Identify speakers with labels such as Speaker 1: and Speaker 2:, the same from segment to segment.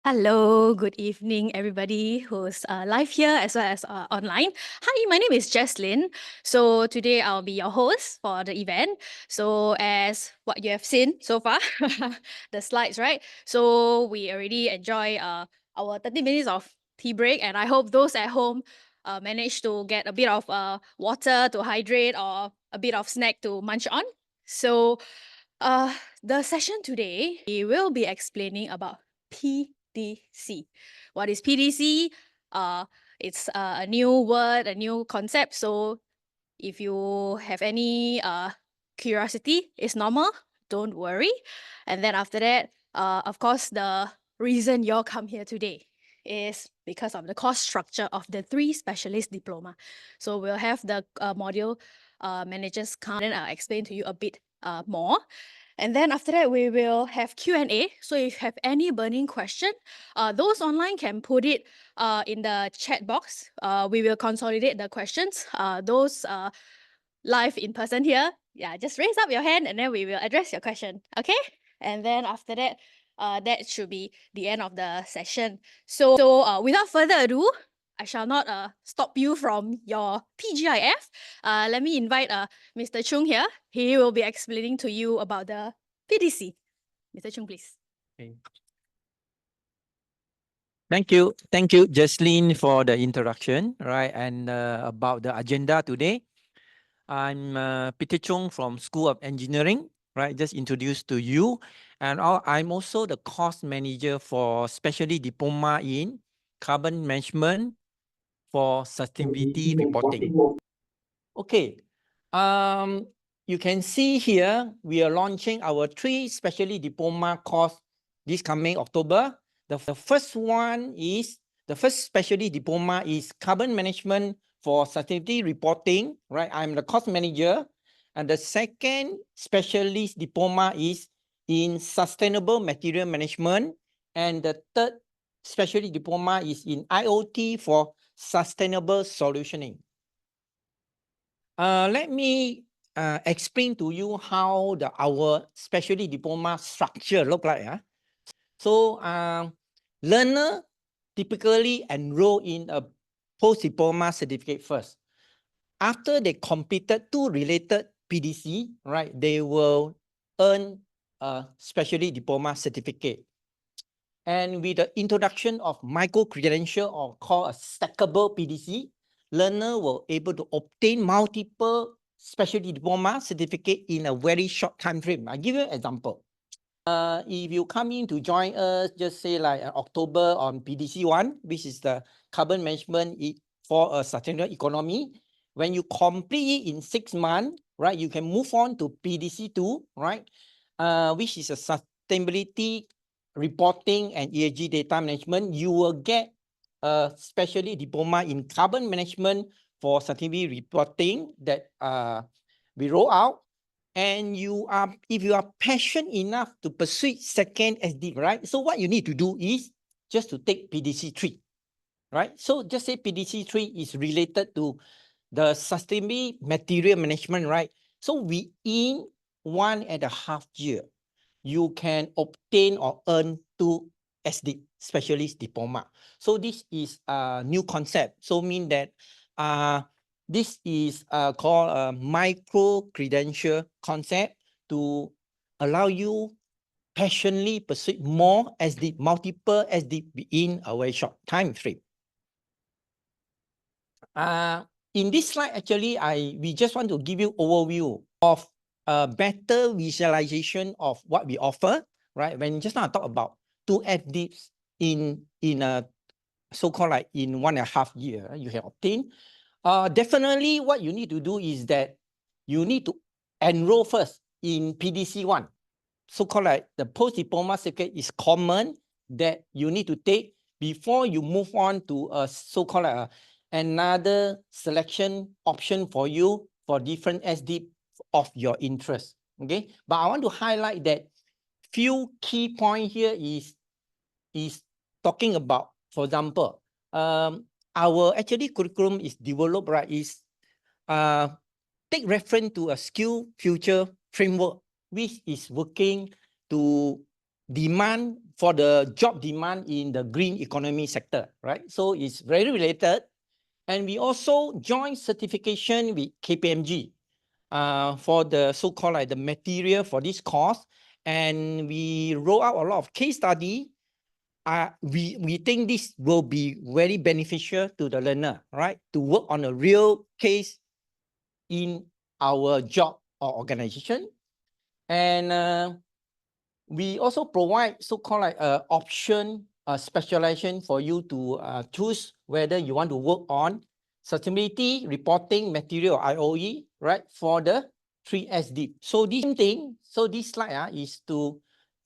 Speaker 1: Hello, good evening, everybody who's live here as well as online. Hi, my name is Jesslyn. So today I'll be your host for the event. So as what you have seen so far, the slides, right? So we already enjoy our 30 minutes of tea break, and I hope those at home manage to get a bit of water to hydrate or a bit of snack to munch on. So the session today, we will be explaining about PDC. What is PDC? It's a new word, a new concept. So if you have any curiosity, it's normal. Don't worry. And then after that, of course, the reason you all come here today is because of the course structure of the 3 specialist diploma. So we'll have the module managers come and I'll explain to you a bit more. And then after that, we will have Q&A. So if you have any burning question, those online can put it in the chat box. We will consolidate the questions. Those live in person here, yeah, just raise up your hand and then we will address your question, okay? And then after that, that should be the end of the session. So without further ado, I shall not stop you from your TGIF. Let me invite Mr. Chung here. He will be explaining to you about the PDC. Mr. Chung, please.
Speaker 2: Okay. Thank you, Jesslyn, for the introduction, right? And about the agenda today, I'm Peter Chung from School of Engineering, right? Just introduced to you, and I'm also the course manager for Specialty Diploma in Carbon Management for Sustainability Reporting. Okay, you can see here we are launching our 3 Specialty Diploma course this coming October. The first one is, the first specialty diploma is Carbon Management for Sustainability Reporting, right? I'm the course manager. And the second specialist diploma is in Sustainable Material Management. And the third specialty diploma is in IoT for Sustainable Solutioning. Let me explain to you how our specialty diploma structure look like. So learner typically enroll in a post-diploma certificate first. After they completed 2 related PDC, right, they will earn a specialty diploma certificate. And with the introduction of micro-credential, or called a stackable PDC, learner will able to obtain multiple specialty diploma certificate in a very short time frame. I'll give you an example. If you come in to join us, just say like October on PDC 1, which is the carbon management for a sustainable economy. When you complete it in 6 months, right, you can move on to PDC 2, right, which is a sustainability reporting and ESG data management. You will get a specialty diploma in carbon management for sustainability reporting that we roll out. And if you are passionate enough to pursue second SDip, right? So what you need to do is just to take PDC 3, right? So just say PDC 3 is related to the sustainable material management, right? So within 1.5 years, you can obtain or earn 2 SDip specialist diploma. So this is a new concept. So mean that this is called a micro-credential concept to allow you passionately pursue more SDip, multiple SDip in a very short time frame. In this slide, actually, we just want to give you overview of a better visualization of what we offer, right? When just now I talk about 2 SDips in a so-called like in 1.5 years, you can obtain. Definitely what you need to do is that you need to enroll first in PDC 1. So-called like the post-diploma certificate is common that you need to take before you move on to a so-called like another selection option for you for different SDip of your interest. Okay, but I want to highlight that few key point here is talking about, for example, our actually curriculum is developed, right, is take reference to a skill future framework, which is working to demand for the job demand in the green economy sector, right? So it's very related. And we also join certification with KPMG for the so-called like the material for this course. And we roll out a lot of case study. We think this will be very beneficial to the learner, right? To work on a real case in our job or organization. And we also provide so-called like option specialization for you to choose whether you want to work on sustainability reporting material IOE, right? For the 3 SDip. So this thing, so this slide is to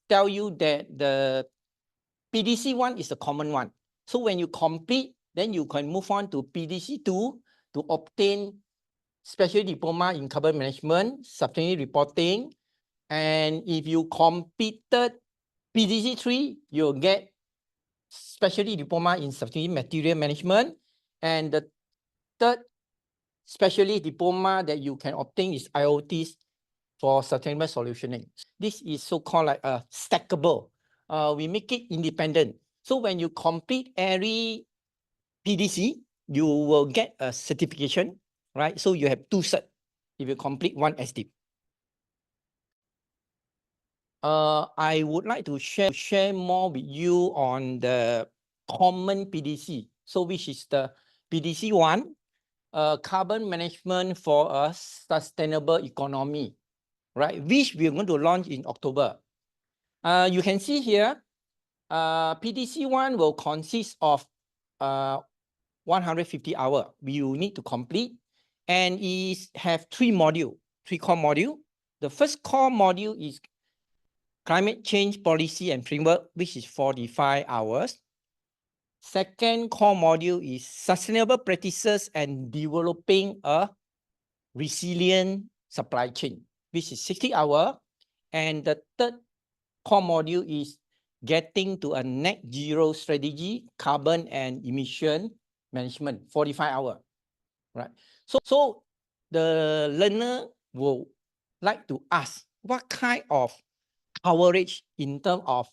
Speaker 2: tell you that the PDC 1 is the common one. So when you complete, then you can move on to PDC 2 to obtain special diploma in carbon management, sustainability reporting. And if you completed PDC 3, you'll get specialty diploma in sustainability material management. And the third specialty diploma that you can obtain is IoTs for sustainable solutioning. This is so-called like a stackable. We make it independent. So when you complete every PDC, you will get a certification, right? So you have 2 cert if you complete 1 SDip. I would like to share more with you on the common PDC. So which is the PDC 1, carbon management for a sustainable economy, right? Which we are going to launch in October. You can see here, PDC 1 will consist of 150 hours you need to complete, and it have 3 core module. The first core module is climate change policy and framework, which is 45 hours. Second core module is sustainable practices and developing a resilient supply chain, which is 60 hours. And the third core module is getting to a net zero strategy, carbon and emission management, 45 hours, right? So the learner will like to ask what kind of coverage in terms of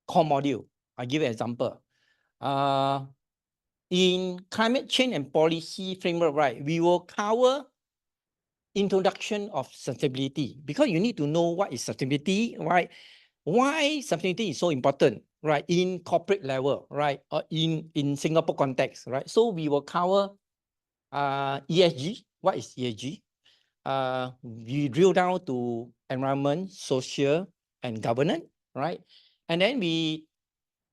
Speaker 2: core module. I give you an example. In climate change and policy framework, right, we will cover introduction of sustainability, because you need to know what is sustainability, right? Why sustainability is so important, right? In corporate level, right? Or in Singapore context, right? So we will cover ESG. What is ESG? We drill down to environment, social, and governance, right? And then we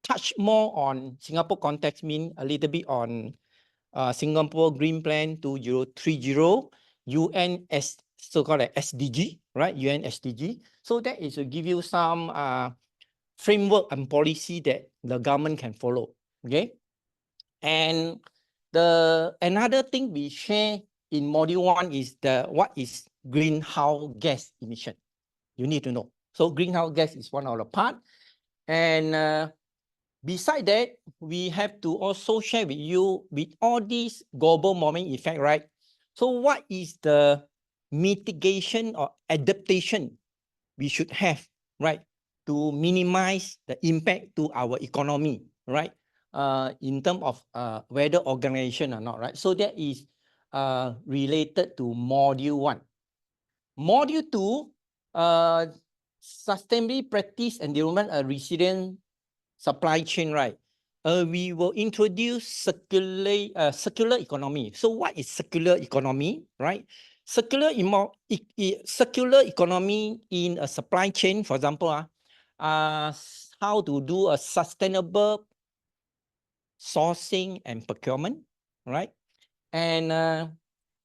Speaker 2: touch more on Singapore context, mean a little bit on Singapore Green Plan 2030, UN so-called SDG, right? UN SDG. So that is to give you some framework and policy that the government can follow, okay? And another thing we share in module 1 is what is greenhouse gas emission. You need to know. So greenhouse gas is one of the part. And beside that, we have to also share with you with all these global warming effect, right? So what is the mitigation or adaptation we should have, right, to minimize the impact to our economy, right? In terms of whether organization or not, right? So that is related to module 1. Module 2, sustainability practice and development a resilient supply chain, right? We will introduce circular economy. So what is circular economy, right? Circular economy in a supply chain, for example, how to do a sustainable sourcing and procurement, right? And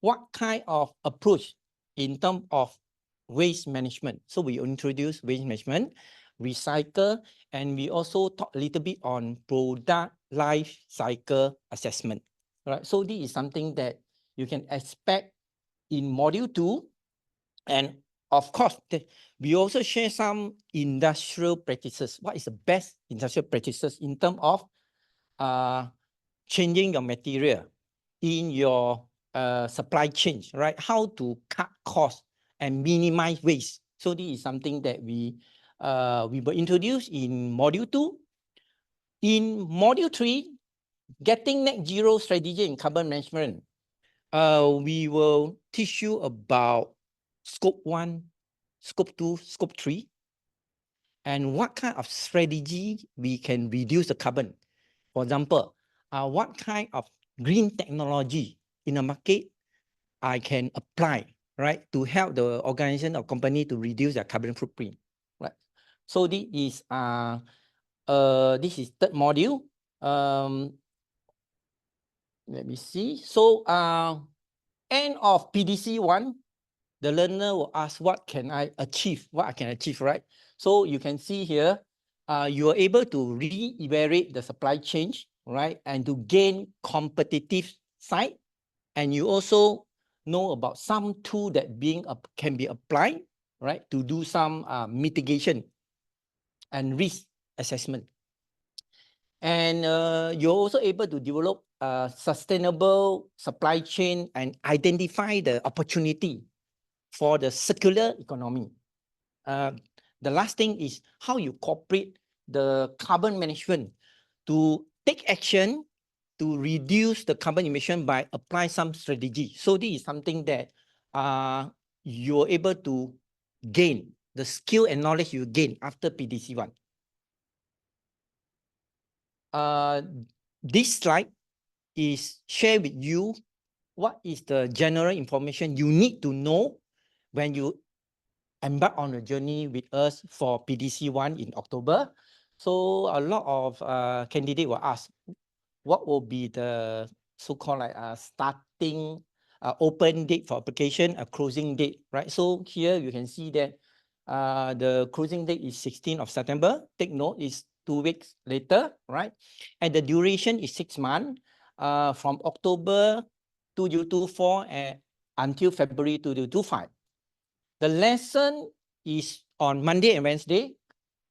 Speaker 2: what kind of approach in terms of waste management. So we introduce waste management, recycle, and we also talk a little bit on product life cycle assessment. Right. So this is something that you can expect in module 2. And of course, we also share some industrial practices. What is the best industrial practices in terms of changing your material in your supply chain, right? How to cut costs and minimize waste. So this is something that we we were introduced in Module 2. In Module 3, Getting Net Zero Strategy and Carbon Management, we will teach you about Scope 1, Scope 2, Scope 3, and what kind of strategy we can reduce the carbon. For example, what kind of green technology in the market I can apply, right, to help the organization or company to reduce their carbon footprint, right? So this is third module. Let me see. So end of PDC 1, the learner will ask, what can I achieve? What I can achieve, right? So you can see here, you are able to re-evaluate the supply chain, right? And to gain competitive side. And you also know about some tool that can be applied, right? To do some mitigation and risk assessment. And you're also able to develop a sustainable supply chain and identify the opportunity for the circular economy. The last thing is how you cooperate the carbon management to take action to reduce the carbon emission by applying some strategy. So this is something that you're able to gain, the skill and knowledge you gain after PDC 1. This slide is share with you what is the general information you need to know when you embark on a journey with us for PDC 1 in October. So a lot of candidates will ask, what will be the so-called like starting open date for application, a closing date, right? So here you can see that the closing date is 16th of September. Take note, it's 2 weeks later, right? And the duration is 6 months from October 2024 until February 2025. The lesson is on Monday and Wednesday,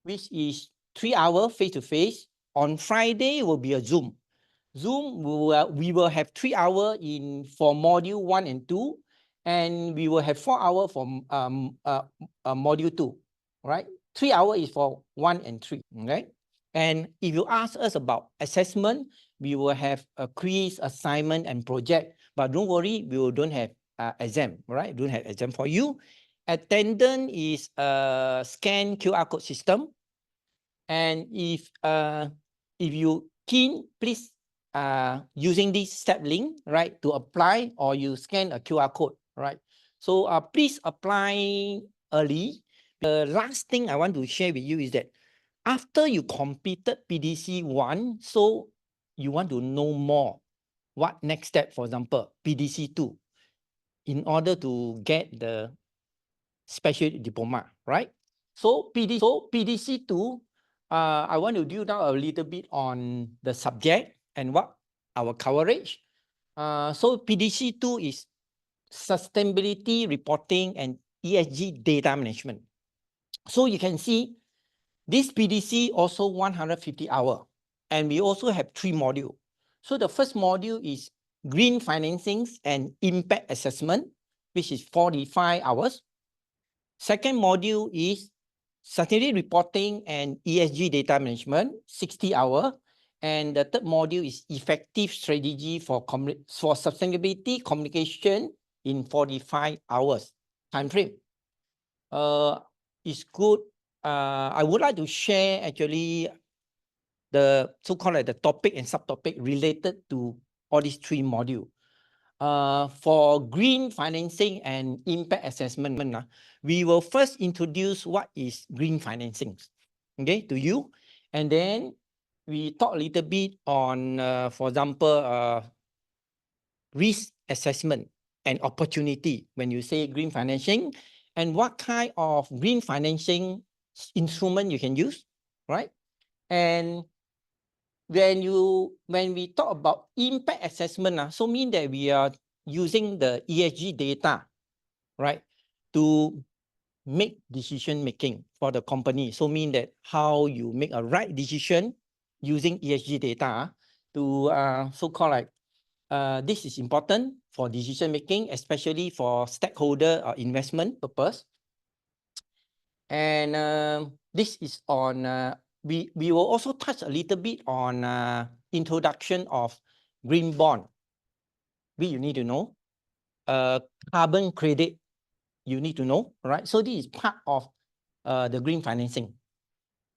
Speaker 2: which is 3 hours face-to-face. On Friday will be a Zoom. We will have 3 hours for module 1 and 2, and we will have 4 hours for module 2, right? 3 hours is for 1 and 3, right? And if you ask us about assessment, we will have a quiz, assignment, and project. But don't worry, we don't have exam, right? Don't have exam for you. Attendance is a scan QR code system. And if you keen, please using this step link, right, to apply, or you scan a QR code, right? So please apply early. The last thing I want to share with you is that after you completed PDC 1, so you want to know more. What next step, for example, PDC 2, in order to get the specialist diploma, right? So PDC 2, I want to drill down a little bit on the subject and what our coverage. So PDC 2 is sustainability reporting and ESG data management. So you can see this PDC also 150 hours, and we also have 3 modules. So the first module is green financing and impact assessment, which is 45 hours. Second module is sustainability reporting and ESG data management, 60 hours. And the third module is effective strategy for sustainability communication in 45 hours time frame. It's good. I would like to share actually the so-called like the topic and subtopic related to all these 3 modules. For green financing and impact assessment, we will first introduce what is green financing, okay, to you. And then we talk a little bit on, for example, risk assessment and opportunity when you say green financing, and what kind of green financing instrument you can use, right? And when we talk about impact assessment, so mean that we are using the ESG data, right, to make decision making for the company. So mean that how you make a right decision using ESG data to so-called like this is important for decision making, especially for stakeholder or investment purpose. And this is on, we will also touch a little bit on introduction of green bond. You need to know. Carbon credit, you need to know, right? So this is part of the green financing.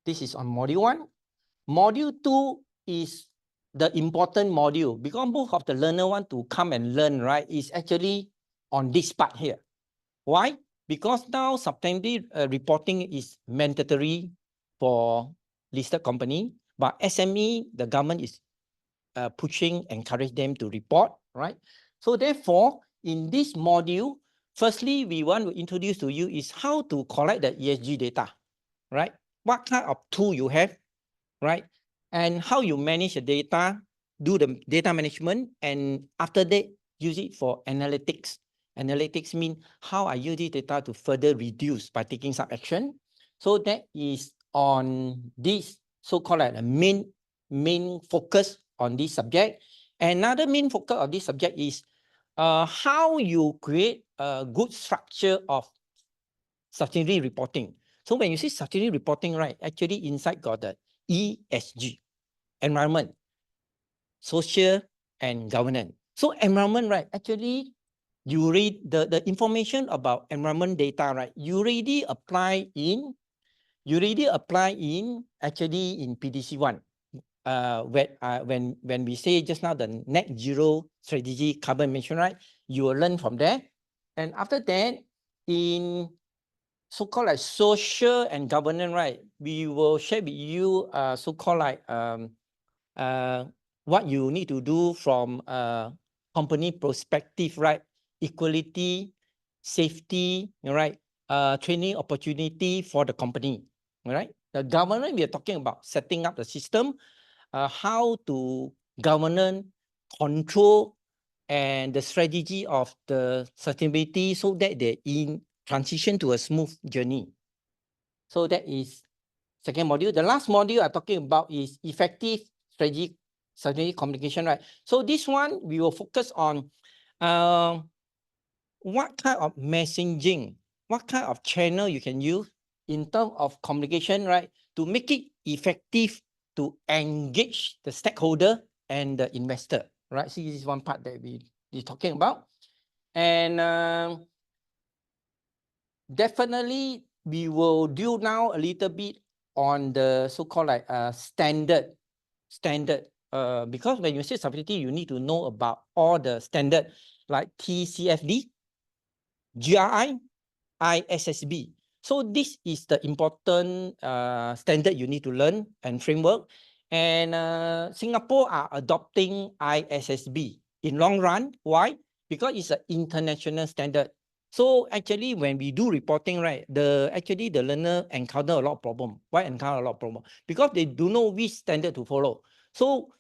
Speaker 2: This is on module 1. Module 2 is the important module because both of the learner want to come and learn, right? Is actually on this part here. Why? Because now sustainability reporting is mandatory for listed company, but SME, the government is pushing, encourage them to report, right? So therefore, in this module, firstly, we want to introduce to you is how to collect the ESG data, right? What kind of tool you have, right? And how you manage the data, do the data management, and after that, use it for analytics. Analytics mean how I use this data to further reduce by taking some action. So that is on this so-called like the main focus on this subject. Another main focus of this subject is how you create a good structure of sustainability reporting. So when you see sustainability reporting, right, actually inside got the ESG, environment, social, and governance. So environment, right, actually you read the information about environment data, right, you already apply in actually in PDC1. When we say just now the net zero strategy carbon emission, right, you will learn from there. And after that, in so-called like social and governance, right, we will share with you so-called like what you need to do from company perspective, right? Equality, safety, right? Training opportunity for the company, right? The governance, we are talking about setting up the system, how to governance, control, and the strategy of the sustainability so that they in transition to a smooth journey. So that is second module. The last module I'm talking about is effective strategic communication, right? So this one, we will focus on what kind of messaging, what kind of channel you can use in terms of communication, right? To make it effective to engage the stakeholder and the investor, right? So this is one part that we are talking about. And definitely, we will do now a little bit on the so-called like standard. Because when you say sustainability, you need to know about all the standard like TCFD, GRI, ISSB. So this is the important standard you need to learn and framework. And Singapore are adopting ISSB in long run. Why? Because it's an international standard. So actually, when we do reporting, right, the learner encounter a lot of problem. Why encounter a lot of problem? Because they do know which standard to follow. So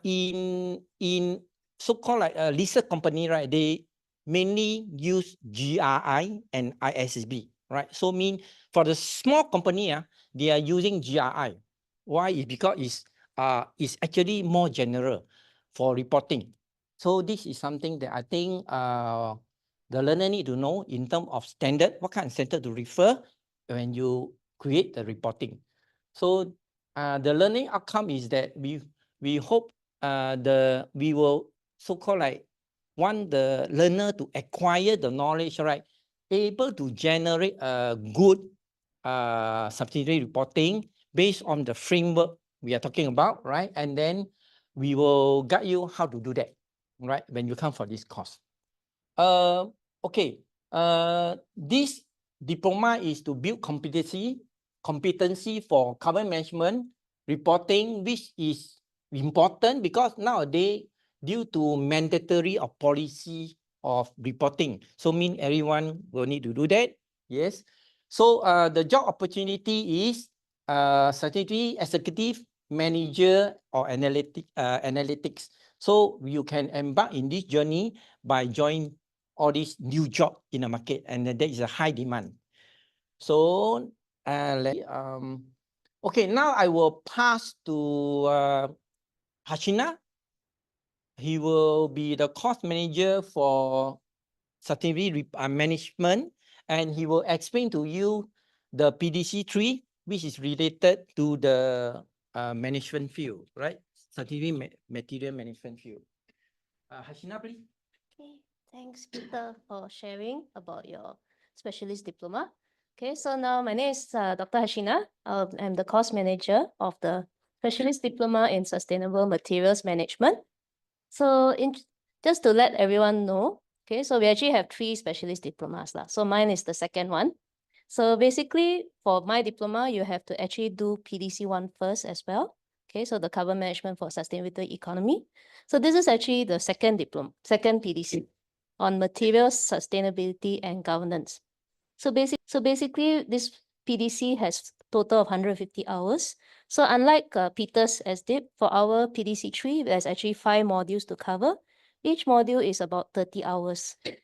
Speaker 2: in so-called like a listed company, right, they mainly use GRI and ISSB, right? So mean for the small company, they are using GRI. Why? Is because it's actually more general for reporting. So this is something that I think the learner need to know in terms of standard, what kind of standard to refer when you create the reporting. So the learning outcome is that we hope we will so-called like want the learner to acquire the knowledge, right? Able to generate a good subsidiary reporting based on the framework we are talking about, right? And then we will guide you how to do that, right? When you come for this course. Okay. This diploma is to build competency for carbon management reporting, which is important because nowadays, due to mandatory or policy of reporting, so mean everyone will need to do that. Yes. So the job opportunity is strategy executive, manager, or analytics. So you can embark in this journey by joining all these new job in the market, and there is a high demand. So okay, now I will pass to Hashina. He will be the cost manager for sustainability management, and he will explain to you the PDC3, which is related to the management field, right? Scientific material management field. Hashina, please.
Speaker 3: Okay, thanks, Peter, for sharing about your specialist diploma. Okay, so now my name is Dr. Hashina. I'm the course manager of the specialist diploma in sustainable materials management. So just to let everyone know, okay, so we actually have 3 specialist diplomas lah. So mine is the second one. So basically for my diploma, you have to actually do PDC1 first as well. Okay, so the carbon management for sustainable economy. So this is actually the second diploma, second PDC on materials, sustainability and governance. So basically this PDC has total of 150 hours. So unlike Peter's SDip, for our PDC3, there's actually 5 modules to cover. Each module is about 30 hours. Okay.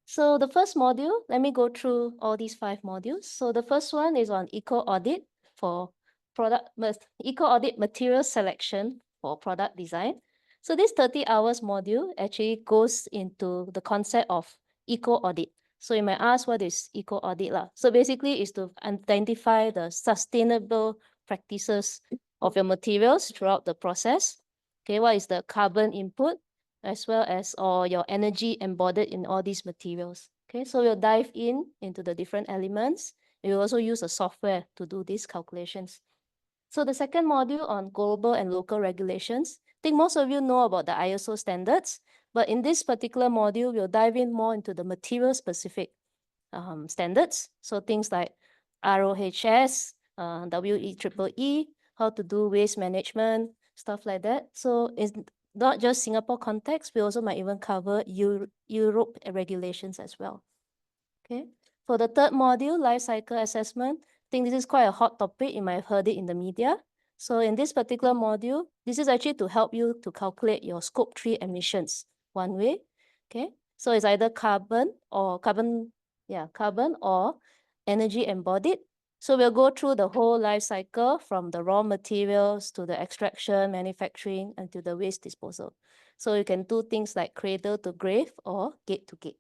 Speaker 3: So the first module, let me go through all these 5 modules. So the first one is on eco audit for eco audit material selection for product design. So this 30 hours module actually goes into the concept of eco audit. So you might ask, what is eco audit lah? So basically is to identify the sustainable practices of your materials throughout the process. Okay, what is the carbon input as well as or your energy embodied in all these materials. Okay, so we'll dive into the different elements. We will also use a software to do these calculations. So the second module on global and local regulations, I think most of you know about the ISO standards, but in this particular module, we'll dive in more into the material specific standards. So things like ROHS, WEEE, how to do waste management, stuff like that. So it's not just Singapore context, we also might even cover Europe regulations as well. Okay. For the third module, life cycle assessment, I think this is quite a hot topic. You might have heard it in the media. So in this particular module, this is actually to help you to calculate your scope 3 emissions one way. Okay. So it's either carbon or energy embodied. So we'll go through the whole life cycle from the raw materials to the extraction, manufacturing, and to the waste disposal. So you can do things like cradle to grave or gate to gate.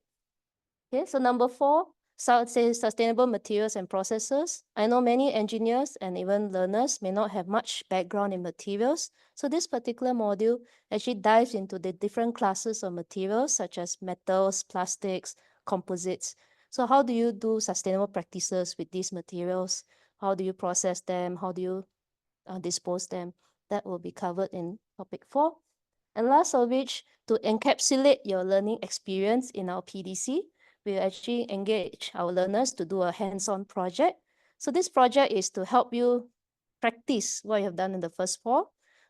Speaker 3: Okay, so number 4, sustainable materials and processes. I know many engineers and even learners may not have much background in materials. So this particular module actually dives into the different classes of materials such as metals, plastics, composites. So how do you do sustainable practices with these materials? How do you process them? How do you dispose them? That will be covered in topic 4. And last of which, to encapsulate your learning experience in our PDC, we actually engage our learners to do a hands-on project. So this project is to help you practice what you have done in the first 4,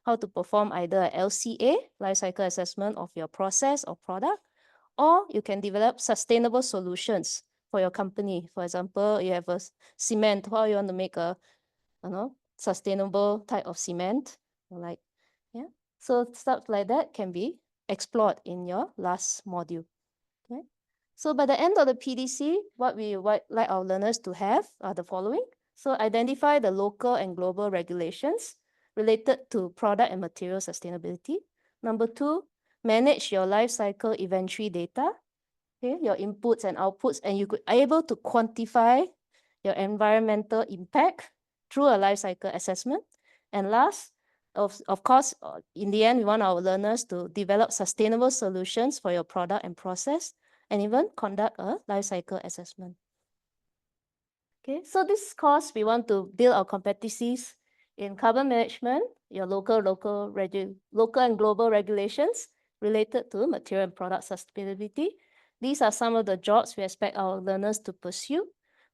Speaker 3: how to perform either a LCA, life cycle assessment of your process or product, or you can develop sustainable solutions for your company. For example, you have a cement, how you want to make a sustainable type of cement, like, yeah. So stuff like that can be explored in your last module. Okay. So by the end of the PDC, what we would like our learners to have are the following. So identify the local and global regulations related to product and material sustainability. Number 2, manage your life cycle inventory data, okay, your inputs and outputs, and you could be able to quantify your environmental impact through a life cycle assessment. And last, of course, in the end, we want our learners to develop sustainable solutions for your product and process, and even conduct a life cycle assessment. Okay, so this course, we want to build our competencies in carbon management, your local and global regulations related to material and product sustainability. These are some of the jobs we expect our learners to pursue.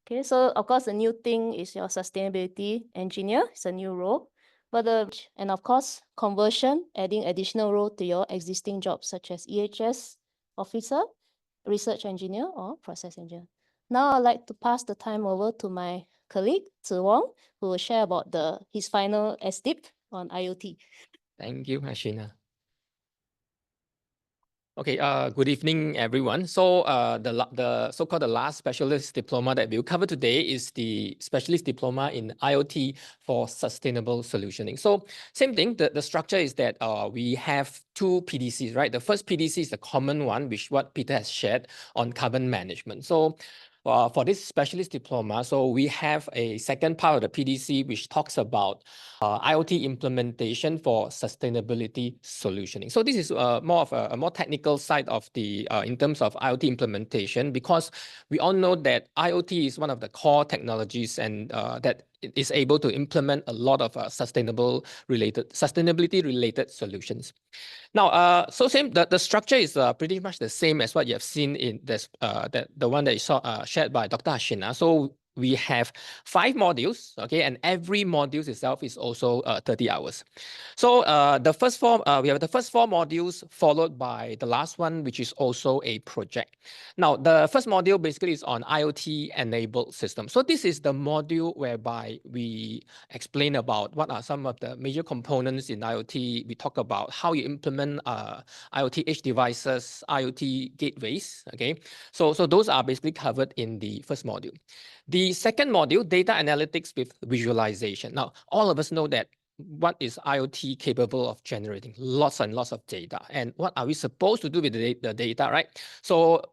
Speaker 3: Okay, so of course, the new thing is your sustainability engineer. It's a new role. And of course, conversion, adding additional role to your existing jobs, such as EHS officer, research engineer, or process engineer. Now I'd like to pass the time over to my colleague, Tzu Wong, who will share about his final SDip on IoT.
Speaker 4: Thank you, Hashina. Okay, good evening, everyone. So the so-called the last specialist diploma that we'll cover today is the specialist diploma in IoT for sustainable solutioning. So same thing, the structure is that we have 2 PDCs, right? The first PDC is the common one, which what Peter has shared on carbon management. So for this specialist diploma, so we have a second part of the PDC which talks about IoT implementation for sustainability solutioning. So this is more of a more technical side of the in terms of IoT implementation, because we all know that IoT is one of the core technologies and that it is able to implement a lot of sustainability related solutions. Now, so the structure is pretty much the same as what you have seen in this the one that you saw shared by Dr. Hashina. So we have 5 modules, okay, and every module itself is also 30 hours. So the first 4 we have the first 4 modules followed by the last one, which is also a project. Now, the first module basically is on IoT enabled systems. So this is the module whereby we explain about what are some of the major components in IoT. We talk about how you implement IoT edge devices, IoT gateways. Okay, so those are basically covered in the first module. The second module, data analytics with visualization. Now, all of us know that what is IoT capable of generating? Lots and lots of data. And what are we supposed to do with the data, right? So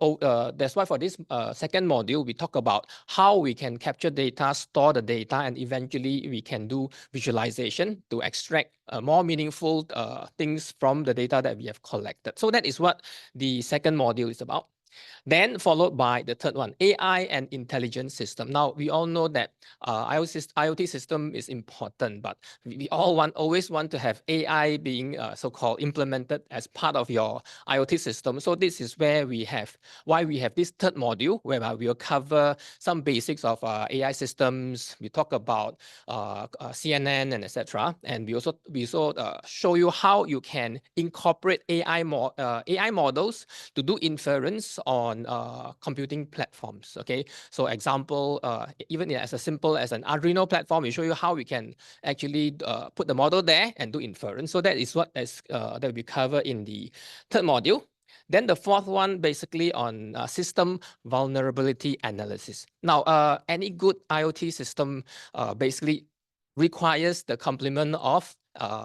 Speaker 4: that's why for this second module, we talk about how we can capture data, store the data, and eventually we can do visualization to extract more meaningful things from the data that we have collected. So that is what the second module is about. Then followed by the third one, AI and intelligent system. Now, we all know that IoT system is important, but we always want to have AI being so-called implemented as part of your IoT system. So this is where why we have this third module, whereby we will cover some basics of AI systems. We talk about CNN and etc. And we also show you how you can incorporate AI models to do inference on computing platforms. Okay, so example, even as simple as an Arduino platform, we show you how we can actually put the model there and do inference. So that is what that we cover in the third module. Then the fourth one, basically on system vulnerability analysis. Now, any good IoT system basically requires the complement of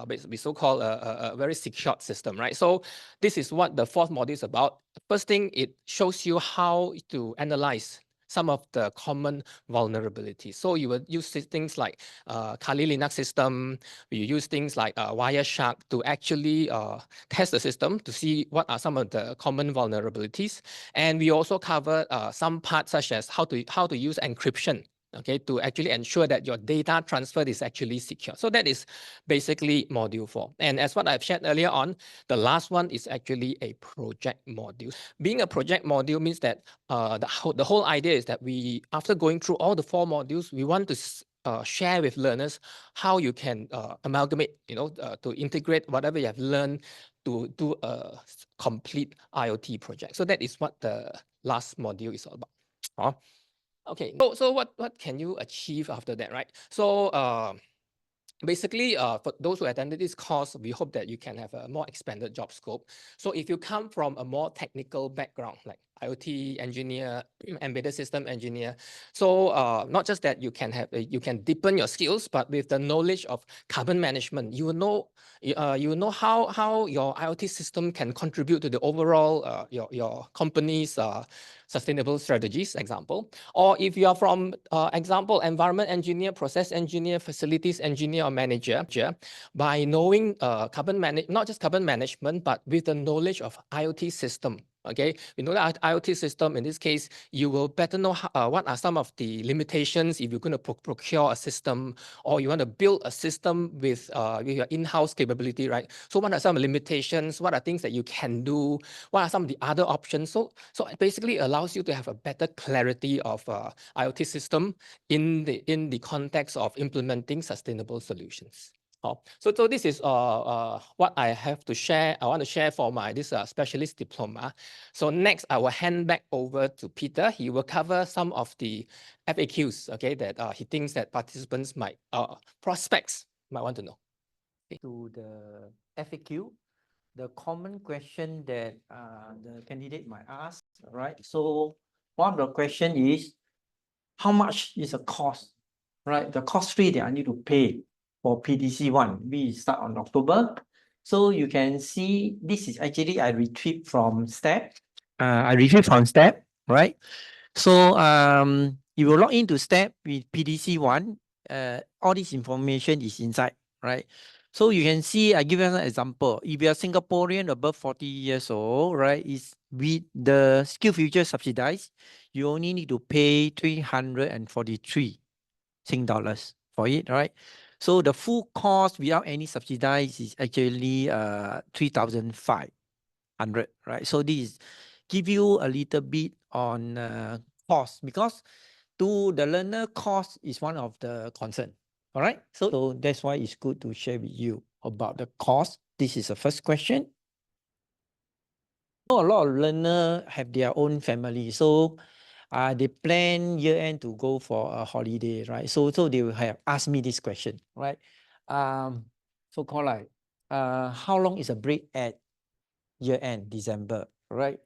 Speaker 4: basically so-called a very secured system, right? So this is what the fourth module is about. First thing, it shows you how to analyze some of the common vulnerabilities. So you will use things like Kali Linux system. We use things like Wireshark to actually test the system to see what are some of the common vulnerabilities. And we also cover some parts such as how to use encryption, okay, to actually ensure that your data transfer is actually secure. So that is basically module 4. And as what I've shared earlier on, the last one is actually a project module. Being a project module means that the whole idea is that we, after going through all the 4 modules, we want to share with learners how you can amalgamate, to integrate whatever you have learned to do a complete IoT project. So that is what the last module is all about. Okay, so what can you achieve after that, right? So basically, for those who attended this course, we hope that you can have a more expanded job scope. So if you come from a more technical background, like IoT engineer, embedded system engineer, so not just that you can deepen your skills, but with the knowledge of carbon management, you will know how your IoT system can contribute to the overall your company's sustainable strategies, example. Or if you are from example, environment engineer, process engineer, facilities engineer, or manager, by knowing not just carbon management, but with the knowledge of IoT system. Okay, we know that IoT system, in this case, you will better know what are some of the limitations if you're going to procure a system, or you want to build a system with your in-house capability, right? So what are some limitations? What are things that you can do? What are some of the other options? So it basically allows you to have a better clarity of IoT system in the context of implementing sustainable solutions. So this is what I have to share. I want to share for this specialist diploma. So next, I will hand back over to Peter. He will cover some of the FAQs, okay, that he thinks that participants prospects might want to know.
Speaker 2: To the FAQ, the common question that the candidate might ask, right? So one of the question is, how much is the cost, right? The cost fee that I need to pay for PDC 1. We start on October. So you can see this is actually I retrieved from SDip. Right? So you will log into STEP with PDC1. All this information is inside, right? So you can see, I give you an example. If you are Singaporean above 40 years old, right, is with the skill future subsidized, you only need to pay 343 Sing dollars for it, right? So the full cost without any subsidize is actually 3,500, right? So this give you a little bit on cost, because to the learner, cost is one of the concern. All right. So that's why it's good to share with you about the cost. This is the first question. A lot of learner have their own family, so they plan year end to go for a holiday, right? So they will have asked me this question, right? So called like, how long is a break at year end, December, right?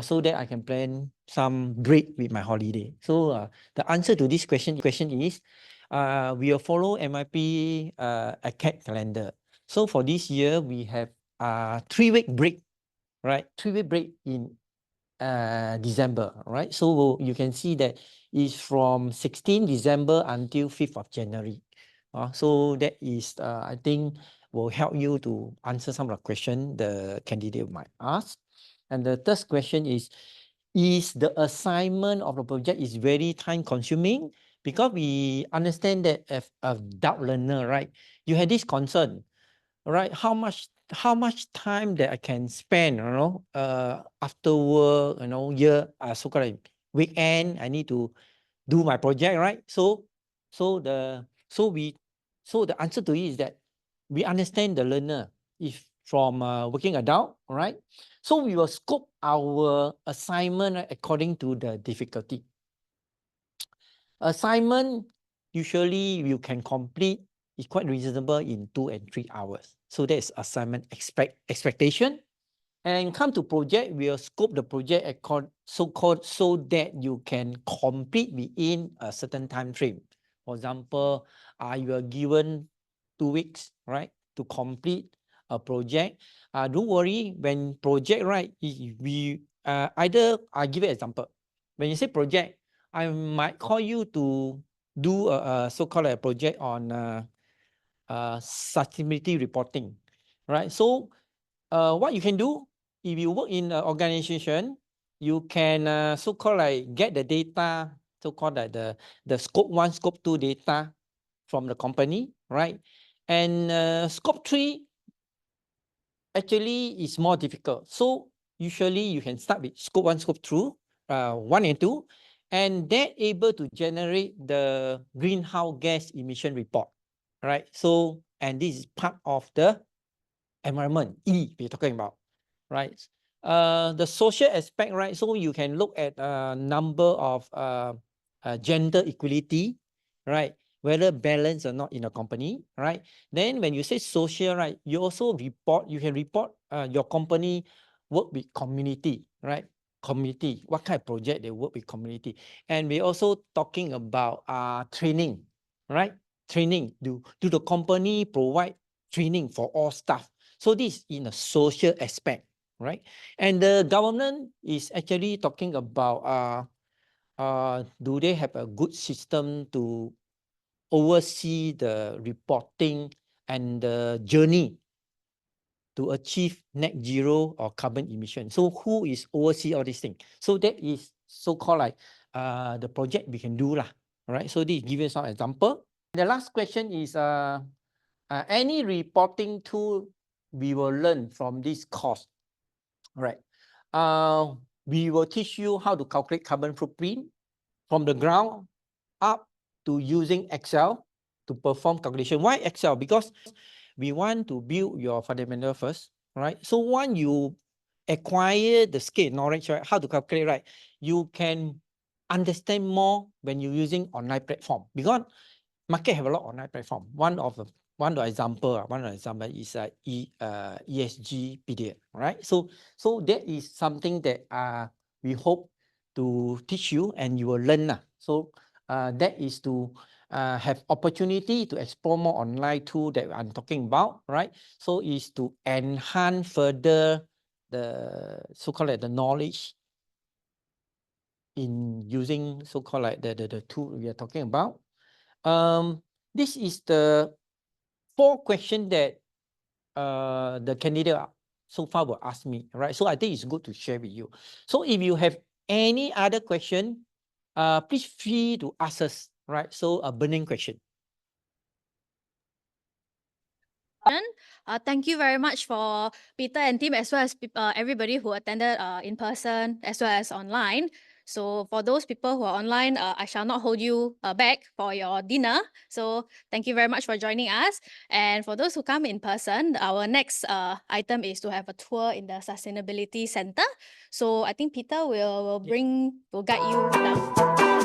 Speaker 2: So that I can plan some break with my holiday. So the answer to this question is, we will follow NYP ACAD calendar. So for this year, we have 3-week break, right? 3-week break in December, right? So you can see that is from 16 December until 5th of January. So that is, I think, will help you to answer some of the question the candidate might ask. And the third question is the assignment of the project is very time consuming? Because we understand that as a adult learner, right, you had this concern, right? How much time that I can spend, after work, so-called weekend, I need to do my project, right? So the answer to it is that we understand the learner is from working adult, right? So we will scope our assignment, right, according to the difficulty. Assignment, usually you can complete, is quite reasonable in 2 and 3 hours. So that is assignment expectation. And come to project, we'll scope the project so-called so that you can complete within a certain time frame. For example, you are given 2 weeks, right, to complete a project. Don't worry, when project, right, we either, I give you an example. When you say project, I might call you to do a so-called a project on sustainability reporting, right? So what you can do, if you work in an organization, you can so-called like get the data, so-called like the scope 1, scope 2 data from the company, right? And scope 3 actually is more difficult. So usually you can start with scope 1, scope 2, 1 and 2, and they're able to generate the greenhouse gas emission report, right? So, and this is part of the environment, E we're talking about, right? The social aspect, right? So you can look at a number of gender equality, right? Whether balance or not in a company, right? Then when you say social, right, you also report, you can report your company work with community, right? Community, what kind of project they work with community. And we're also talking about training, right? Training, do the company provide training for all staff? So this in a social aspect, right? And the government is actually talking about do they have a good system to oversee the reporting and the journey to achieve net zero or carbon emission? So who is oversee all these things? So that is so-called like the project we can do lah, right? So this give you some example. The last question is any reporting tool we will learn from this course, right? We will teach you how to calculate carbon footprint from the ground up to using Excel to perform calculation. Why Excel? Because we want to build your fundamental first, right? So once you acquire the skill, knowledge, right, how to calculate, right, you can understand more when you're using online platform, because market have a lot of online platform. One of the example is ESG PDF, right? So that is something that we hope to teach you and you will learn. So that is to have opportunity to explore more online tool that I'm talking about, right? So is to enhance further the so-called the knowledge in using so-called like the tool we are talking about. This is the 4 questions that the candidate so far will ask me, right? So I think it's good to share with you. So if you have any other question, please free to ask us, right? So a burning question.
Speaker 1: Thank you very much for Peter and team, as well as everybody who attended in person as well as online. So for those people who are online, I shall not hold you back for your dinner. So thank you very much for joining us. And for those who come in person, our next item is to have a tour in the Sustainability Center. So I think Peter will guide you down.